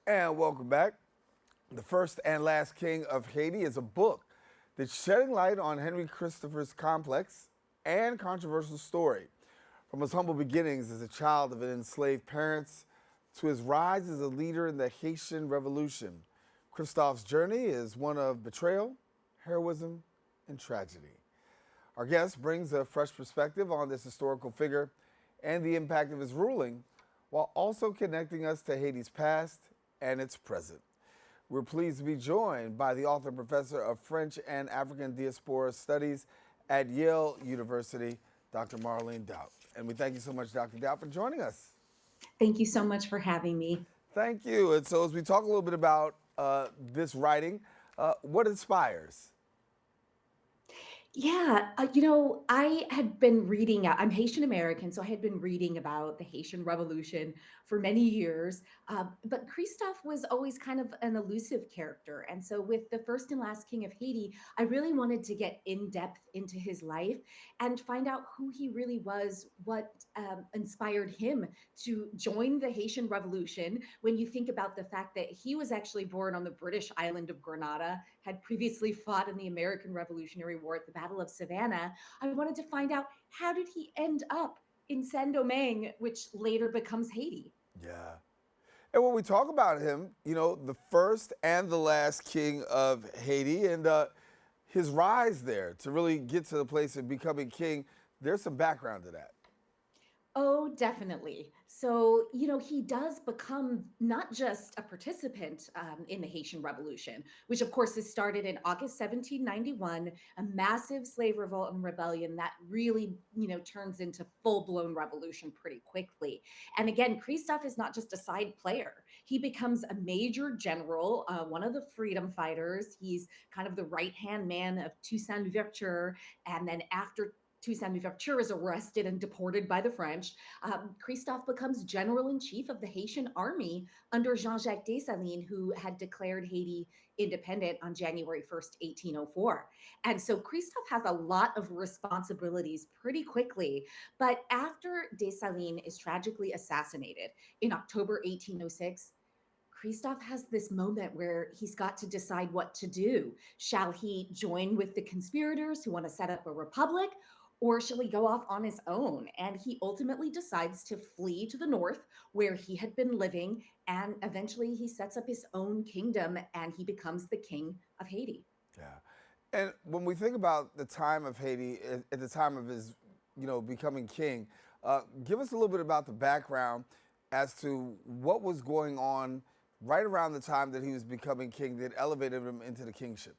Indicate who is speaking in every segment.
Speaker 1: And welcome back. The First and Last King of Haiti is a book that's shedding light on Henry Christopher's complex and controversial story. From his humble beginnings as a child of enslaved parents to his rise as a leader in the Haitian Revolution, Christophe's journey is one of betrayal, heroism, and tragedy. Our guest brings a fresh perspective on this historical figure and the impact of his ruling, while also connecting us to Haiti's past and its present. We're pleased to be joined by the author and professor of French and African Diaspora Studies at Yale University, Dr. Marlene Daut. And we thank you so much, Dr. Daut, for joining us.
Speaker 2: Thank you so much for having me.
Speaker 1: Thank you. And so as we talk a little bit about this writing, what inspires?
Speaker 2: Yeah, I had been reading, I'm Haitian American, so I had been reading about the Haitian Revolution for many years. But Christophe was always kind of an elusive character. And so, with The First and Last King of Haiti, I really wanted to get in depth into his life and find out who he really was, what inspired him to join the Haitian Revolution. When you think about the fact that he was actually born on the British island of Grenada, had previously fought in the American Revolutionary War at the Battle of Savannah, I wanted to find out, how did he end up in Saint Domingue, which later becomes Haiti?
Speaker 1: Yeah. And when we talk about him, the first and the last king of Haiti and his rise there to really get to the place of becoming king, there's some background to that.
Speaker 2: Oh, definitely. So, he does become not just a participant in the Haitian Revolution, which of course is started in August 1791, a massive slave revolt and rebellion that really, turns into full blown revolution pretty quickly. And again, Christophe is not just a side player. He becomes a major general, one of the freedom fighters. He's kind of the right hand man of Toussaint Louverture. And then after Toussaint Louverture is arrested and deported by the French, Christophe becomes general in chief of the Haitian army under Jean Jacques Dessalines, who had declared Haiti independent on January 1st, 1804. And so Christophe has a lot of responsibilities pretty quickly. But after Dessalines is tragically assassinated in October 1806, Christophe has this moment where he's got to decide what to do. Shall he join with the conspirators who want to set up a republic, or shall he go off on his own? And he ultimately decides to flee to the north where he had been living. And eventually he sets up his own kingdom and he becomes the king of Haiti.
Speaker 1: Yeah. And when we think about the time of Haiti, at the time of his, becoming king, give us a little bit about the background as to what was going on right around the time that he was becoming king that elevated him into the kingship.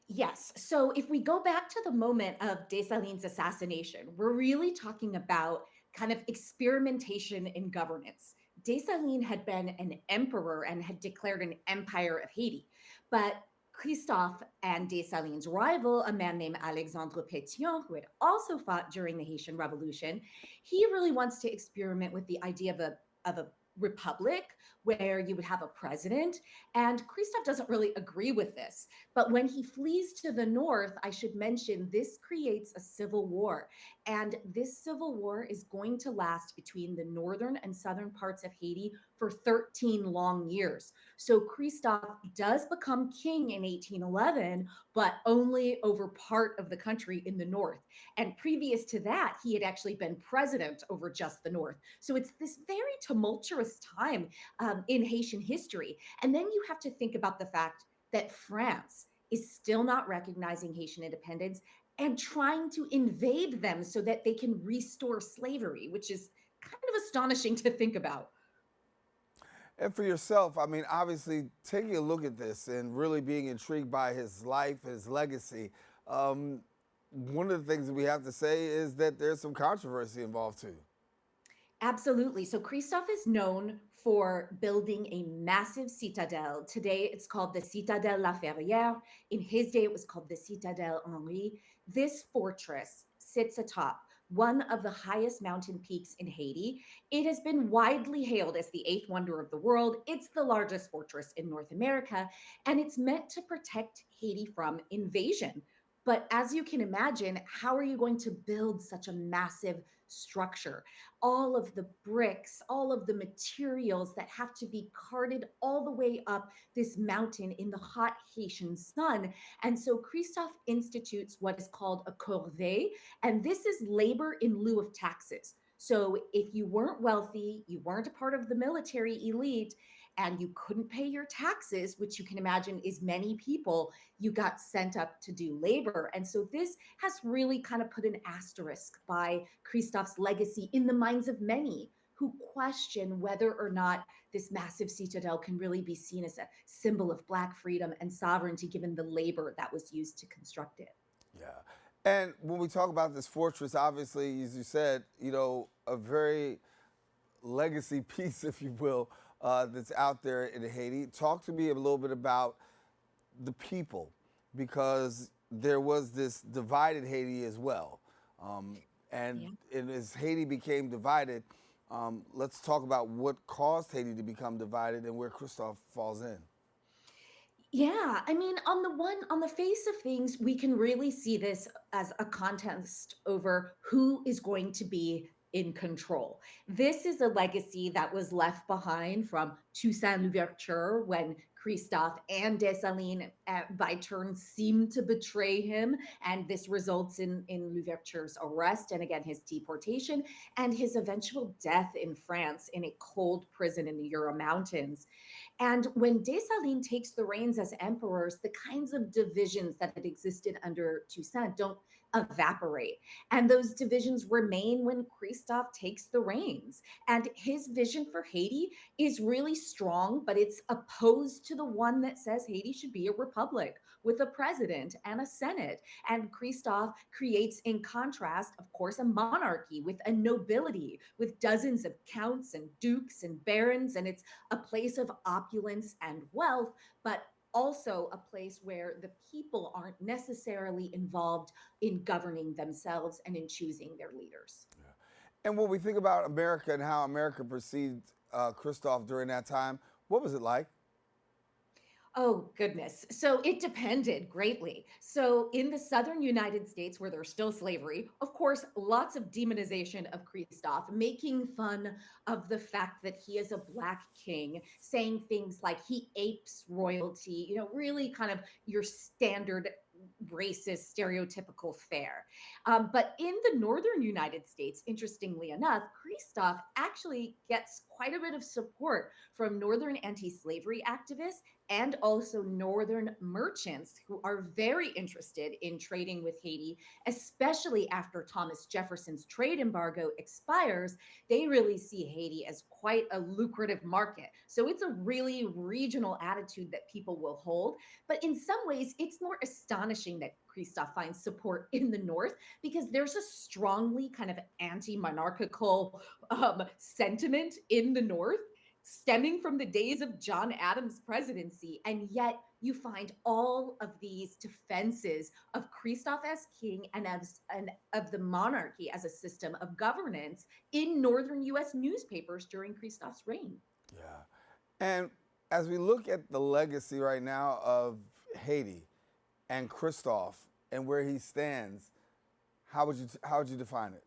Speaker 2: Yes. So if we go back to the moment of Dessalines' assassination, we're really talking about kind of experimentation in governance. Dessalines had been an emperor and had declared an empire of Haiti. But Christophe and Dessalines' rival, a man named Alexandre Pétion, who had also fought during the Haitian Revolution, he really wants to experiment with the idea of a republic where you would have a president. And Christophe doesn't really agree with this. But when he flees to the north, I should mention this creates a civil war. And this civil war is going to last between the northern and southern parts of Haiti for 13 long years. So Christophe does become king in 1811, but only over part of the country in the north. And previous to that, he had actually been president over just the north. So it's this very tumultuous time in Haitian history. And then you have to think about the fact that France is still not recognizing Haitian independence and trying to invade them so that they can restore slavery, which is kind of astonishing to think about.
Speaker 1: And for yourself, I mean, obviously taking a look at this and really being intrigued by his life, his legacy, one of the things that we have to say is that there's some controversy involved too.
Speaker 2: Absolutely. So Christophe is known for building a massive citadel. Today it's called the Citadelle La Ferrière. In his day, it was called the Citadelle Henri. This fortress sits atop one of the highest mountain peaks in Haiti. It has been widely hailed as the eighth wonder of the world. It's the largest fortress in North America, and it's meant to protect Haiti from invasion. But as you can imagine, how are you going to build such a massive structure, all of the bricks, all of the materials that have to be carted all the way up this mountain in the hot Haitian sun. And so Christophe institutes what is called a corvée, and this is labor in lieu of taxes. So if you weren't wealthy, you weren't a part of the military elite, and you couldn't pay your taxes, which you can imagine is many people, you got sent up to do labor. And so this has really kind of put an asterisk by Christophe's legacy in the minds of many who question whether or not this massive citadel can really be seen as a symbol of Black freedom and sovereignty given the labor that was used to construct it.
Speaker 1: Yeah. And when we talk about this fortress, obviously, as you said, a very legacy piece, if you will, that's out there in Haiti. Talk to me a little bit about the people, because there was this divided Haiti as well. And,
Speaker 2: Yeah.
Speaker 1: and as Haiti became divided, let's talk about what caused Haiti to become divided and where Christophe falls in.
Speaker 2: Yeah, I mean, on the face of things, we can really see this as a contest over who is going to be in control. This is a legacy that was left behind from Toussaint Louverture when Christophe and Dessalines by turn seem to betray him, and this results in Louverture's arrest and again his deportation and his eventual death in France in a cold prison in the Jura Mountains. And when Dessalines takes the reins as emperors, the kinds of divisions that had existed under Toussaint don't evaporate. And those divisions remain when Christophe takes the reins. And his vision for Haiti is really strong, but it's opposed to the one that says Haiti should be a republic with a president and a senate. And Christophe creates, in contrast, of course, a monarchy with a nobility, with dozens of counts and dukes and barons. And it's a place of opulence and wealth, but also a place where the people aren't necessarily involved in governing themselves and in choosing their leaders.
Speaker 1: And when we think about America and how America perceived Christophe during that time, what was it like?
Speaker 2: Oh, goodness. So it depended greatly. So, in the southern United States, where there's still slavery, of course, lots of demonization of Christophe, making fun of the fact that he is a Black king, saying things like he apes royalty, really kind of your standard racist, stereotypical fare. But in the northern United States, interestingly enough, Christophe actually gets quite a bit of support from northern anti slavery activists and also northern merchants who are very interested in trading with Haiti, especially after Thomas Jefferson's trade embargo expires. They really see Haiti as quite a lucrative market. So it's a really regional attitude that people will hold. But in some ways, it's more astonishing that Christophe finds support in the North because there's a strongly kind of anti monarchical sentiment in the North stemming from the days of John Adams' presidency. And yet you find all of these defenses of Christophe as king and of the monarchy as a system of governance in northern US newspapers during Christophe's reign.
Speaker 1: Yeah. And as we look at the legacy right now of Haiti and Christophe and where he stands, how would you define it?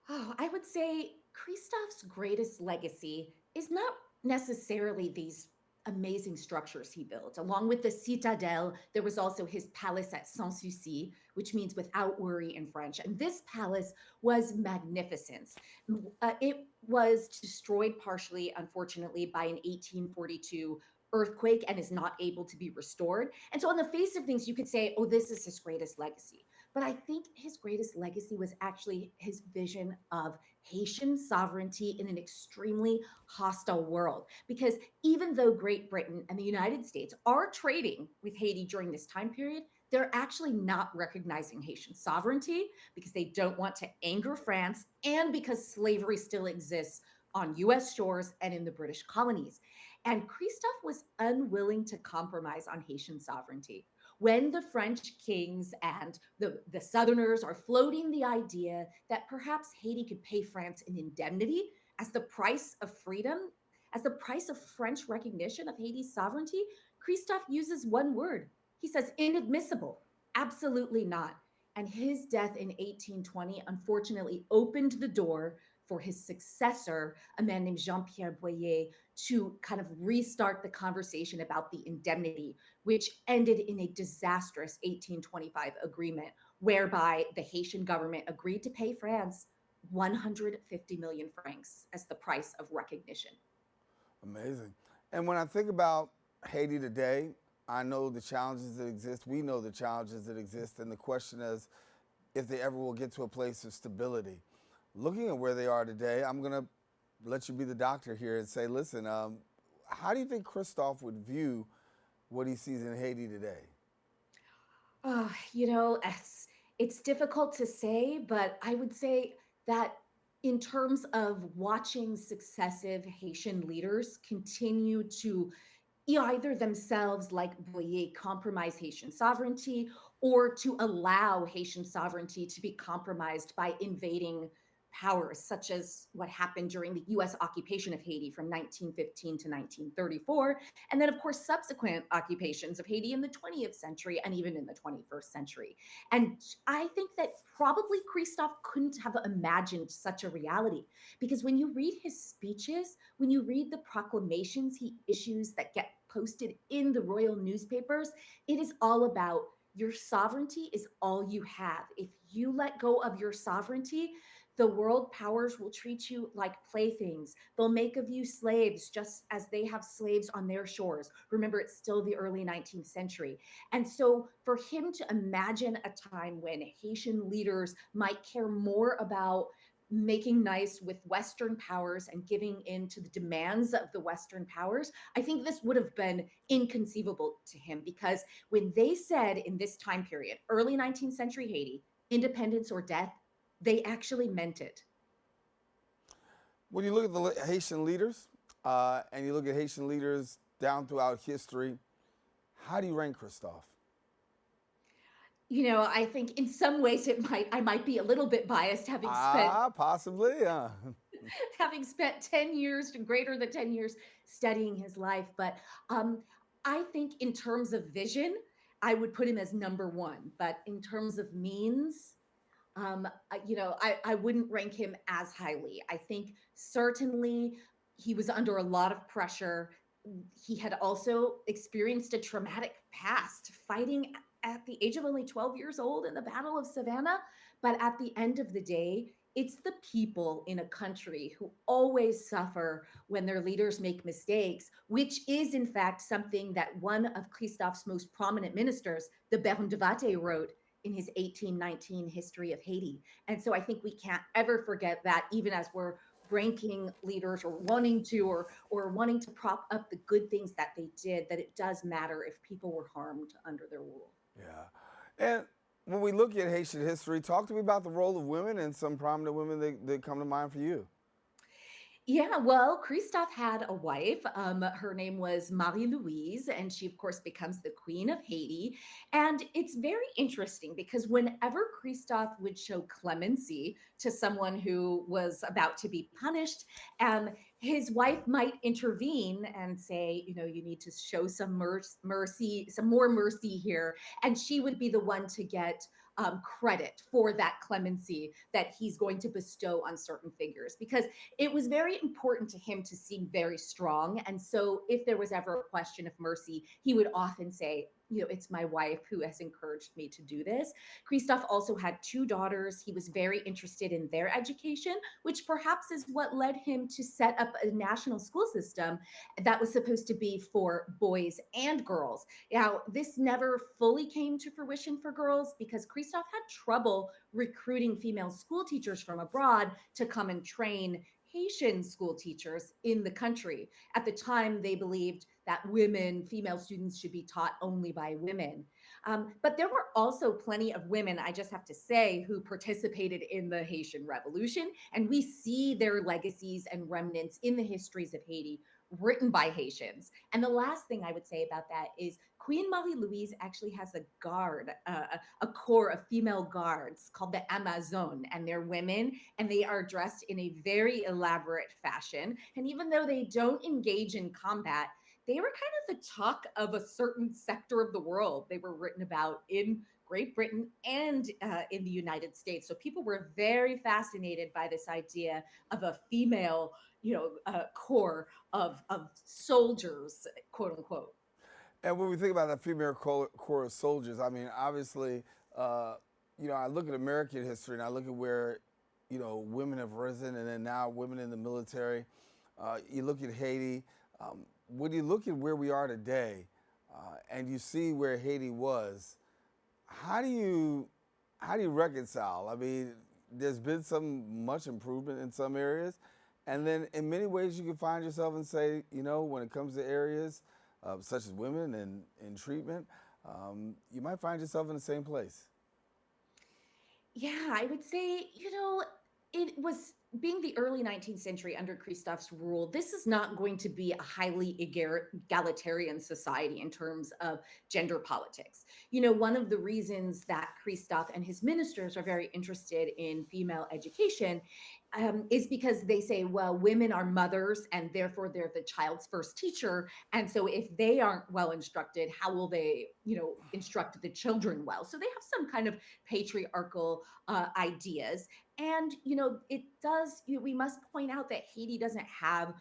Speaker 2: Oh, I would say Christophe's greatest legacy is not necessarily these amazing structures he built. Along with the citadel, there was also his palace at Sans Souci, which means without worry in French. And this palace was magnificent. It was destroyed partially, unfortunately, by an 1842 earthquake and is not able to be restored. And so, on the face of things, you could say, oh, this is his greatest legacy. But I think his greatest legacy was actually his vision of Haitian sovereignty in an extremely hostile world. Because even though Great Britain and the United States are trading with Haiti during this time period, they're actually not recognizing Haitian sovereignty because they don't want to anger France and because slavery still exists on US shores and in the British colonies. And Christophe was unwilling to compromise on Haitian sovereignty. When the French kings and the Southerners are floating the idea that perhaps Haiti could pay France an indemnity as the price of freedom, as the price of French recognition of Haiti's sovereignty, Christophe uses one word. He says, inadmissible. Absolutely not. And his death in 1820 unfortunately opened the door for his successor, a man named Jean Pierre Boyer, to kind of restart the conversation about the indemnity, which ended in a disastrous 1825 agreement whereby the Haitian government agreed to pay France 150 million francs as the price of recognition.
Speaker 1: Amazing. And when I think about Haiti today, I know the challenges that exist. We know the challenges that exist. And the question is if they ever will get to a place of stability. Looking at where they are today, I'm going to let you be the doctor here and say, listen, how do you think Christophe would view what he sees in Haiti today?
Speaker 2: It's difficult to say, but I would say that in terms of watching successive Haitian leaders continue to either themselves, like Boyer, compromise Haitian sovereignty or to allow Haitian sovereignty to be compromised by invading powers, such as what happened during the US occupation of Haiti from 1915 to 1934. And then, of course, subsequent occupations of Haiti in the 20th century and even in the 21st century. And I think that probably Christophe couldn't have imagined such a reality because when you read his speeches, when you read the proclamations he issues that get posted in the royal newspapers, it is all about your sovereignty is all you have. If you let go of your sovereignty, the world powers will treat you like playthings. They'll make of you slaves just as they have slaves on their shores. Remember, it's still the early 19th century. And so, for him to imagine a time when Haitian leaders might care more about making nice with Western powers and giving in to the demands of the Western powers, I think this would have been inconceivable to him because when they said in this time period, early 19th century Haiti, independence or death, they actually meant it.
Speaker 1: When you look at the Haitian leaders and you look at Haitian leaders down throughout history, how do you rank Christophe?
Speaker 2: I think in some ways I might be a little bit biased
Speaker 1: Possibly, yeah.
Speaker 2: having spent 10 years to greater than 10 years studying his life, but I think in terms of vision, I would put him as number one, but in terms of means, I wouldn't rank him as highly. I think certainly he was under a lot of pressure. He had also experienced a traumatic past fighting at the age of only 12 years old in the Battle of Savannah. But at the end of the day, it's the people in a country who always suffer when their leaders make mistakes, which is, in fact, something that one of Christophe's most prominent ministers, the Baron de Vatte, wrote in his 1819 History of Haiti. And so I think we can't ever forget that, even as we're ranking leaders or wanting to prop up the good things that they did, that it does matter if people were harmed under their rule.
Speaker 1: Yeah. And when we look at Haitian history, talk to me about the role of women and some prominent women that come to mind for you.
Speaker 2: Yeah, well, Christophe had a wife. Her name was Marie Louise, and she, of course, becomes the Queen of Haiti. And it's very interesting because whenever Christophe would show clemency to someone who was about to be punished, his wife might intervene and say, you need to show some mercy, some more mercy here. And she would be the one to get credit for that clemency that he's going to bestow on certain figures because it was very important to him to seem very strong. And so if there was ever a question of mercy, he would often say, it's my wife who has encouraged me to do this. Christophe also had two daughters. He was very interested in their education, which perhaps is what led him to set up a national school system that was supposed to be for boys and girls. Now, this never fully came to fruition for girls because Christophe had trouble recruiting female school teachers from abroad to come and train Haitian school teachers in the country. At the time, they believed that female students should be taught only by women. But there were also plenty of women, I just have to say, who participated in the Haitian Revolution. And we see their legacies and remnants in the histories of Haiti written by Haitians. And the last thing I would say about that is Queen Marie Louise actually has a guard, a corps of female guards called the Amazon, and they're women, and they are dressed in a very elaborate fashion. And even though they don't engage in combat, they were kind of the talk of a certain sector of the world. They were written about in Great Britain and in the United States. So people were very fascinated by this idea of a female, corps of soldiers, quote unquote.
Speaker 1: And when we think about that female corps of soldiers, I mean, obviously, uh, I look at American history and I look at where, women have risen and then now women in the military. You look at Haiti. When you look at where we are today and you see where Haiti was, how do you reconcile? I mean, there's been much improvement in some areas, and then in many ways you can find yourself and say, when it comes to areas such as women and treatment, you might find yourself in the same place.
Speaker 2: Yeah, I would say, it was being the early 19th century under Christophe's rule. This is not going to be a highly egalitarian society in terms of gender politics. One of the reasons that Christophe and his ministers are very interested in female education is because they say, well, women are mothers and therefore they're the child's first teacher. And so if they aren't well instructed, how will they, instruct the children well? So they have some kind of patriarchal ideas. And, it does, we must point out that Haiti doesn't have,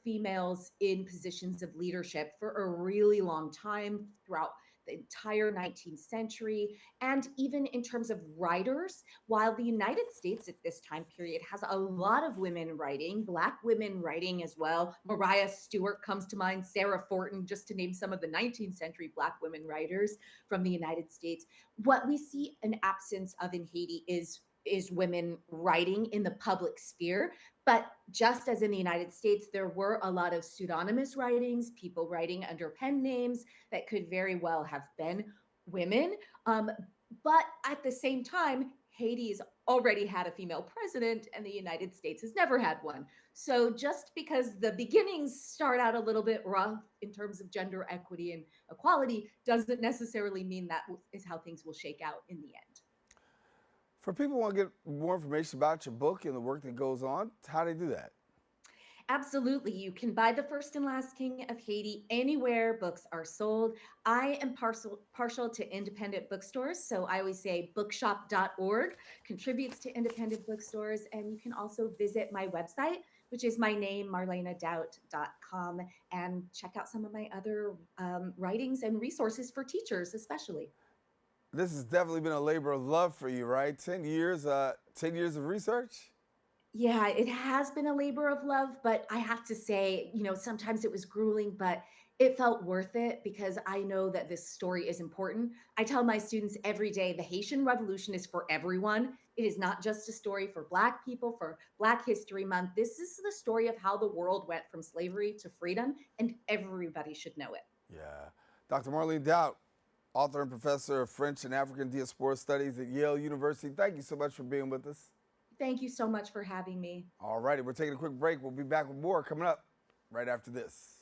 Speaker 2: females in positions of leadership for a really long time throughout the entire 19th century. And even in terms of writers, while the United States at this time period has a lot of women writing, Black women writing as well. Mariah Stewart comes to mind, Sarah Fortin, just to name some of the 19th century Black women writers from the United States. What we see an absence of in Haiti is women writing in the public sphere. But just as in the United States, there were a lot of pseudonymous writings, people writing under pen names that could very well have been women. But at the same time, Haiti's already had a female president and the United States has never had one. So just because the beginnings start out a little bit rough in terms of gender equity and equality doesn't necessarily mean that is how things will shake out in the end.
Speaker 1: For people who want to get more information about your book and the work that goes on, how do they do that?
Speaker 2: Absolutely. You can buy The First and Last King of Haiti anywhere books are sold. I am partial to independent bookstores. So I always say bookshop.org contributes to independent bookstores. And you can also visit my website, which is my name, marlenedaut.com, and check out some of my other writings and resources for teachers, especially.
Speaker 1: This has definitely been a labor of love for you, right? 10 years, 10 years of research?
Speaker 2: Yeah, it has been a labor of love, but I have to say, sometimes it was grueling, but it felt worth it because I know that this story is important. I tell my students every day the Haitian Revolution is for everyone. It is not just a story for Black people, for Black History Month. This is the story of how the world went from slavery to freedom, and everybody should know it.
Speaker 1: Yeah. Dr. Marlene Daut, author and professor of French and African Diaspora Studies at Yale University. Thank you so much for being with us.
Speaker 2: Thank you so much for having me.
Speaker 1: All righty, we're taking a quick break. We'll be back with more coming up right after this.